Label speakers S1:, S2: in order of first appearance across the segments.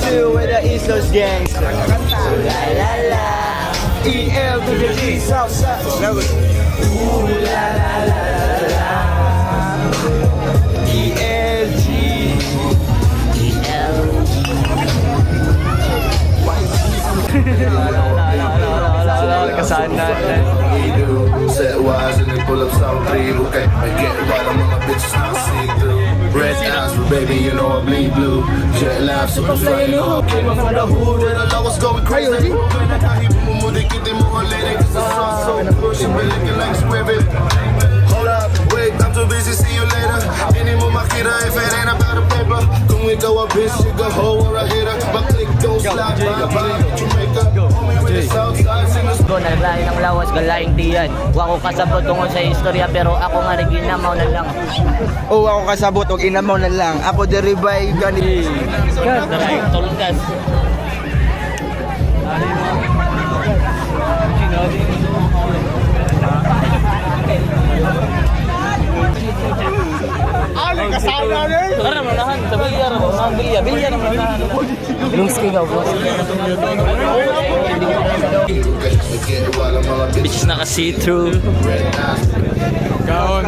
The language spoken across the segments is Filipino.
S1: 2 with the East Coast gangsters. La la la. EL to the G, Southside. Ooh la la la la la. ELG. Kasaan natin.
S2: Set wise and they pull up some three. Okay, I get right on my bitches now see through. Red eyes, baby, you know I bleed blue. Jet lag, super fly, you know I came from the hood and I was going crazy. Hold up, wait, I'm too busy, see you later. Any mo makita if it ain't about the paper. Kung ikaw a bitch, you go hoe or a hitter. But click don't slap, bye-bye. Jamaica, homie with the south side singers.
S3: Naglain ng lawas, galaing tiyan. Wa ko kasabot tungkol sa istorya, pero ako nga rin ginamaw na lang.
S1: Oh, ako kasabot, og inamaw na lang. Ako deribay gani.
S3: Tulungan. Tara malahan, sa bilyar, bilyar naman malahan. Ilong skigaw po. Bitches naka see-through.
S4: Gaon,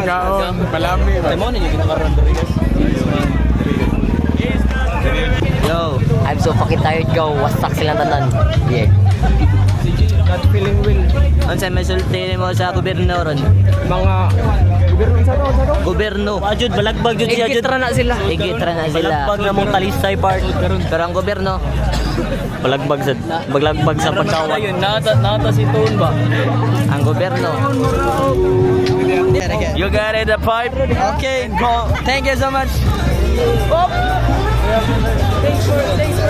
S4: palami ba?
S3: Lemon yung ginakaroon doon guys. Yo, I'm so fucking tired go. Wasak silang tanan. Yeah.
S1: Not feeling well.
S3: Ang sa mesulti mo sa gobyerno ron.
S1: Mga gobyerno sa do.
S3: Gobyerno. Ajud balagbag jud siya.
S1: Igitra na sila.
S3: Igitra na sila. Balagbag na mong talisay part. Pero ang gobyerno balagbag sa pagkawa.
S4: Ayun, nata si Tone ba?
S3: Ang gobyerno.
S1: You got it, the pipe. Okay, go. Thank you so much. Oh. Thanks for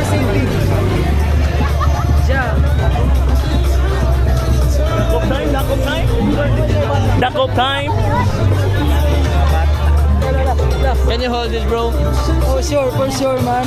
S1: safety. Yeah.
S4: Dakop time.
S3: Can you hold this, bro?
S1: Oh, sure, for sure, man.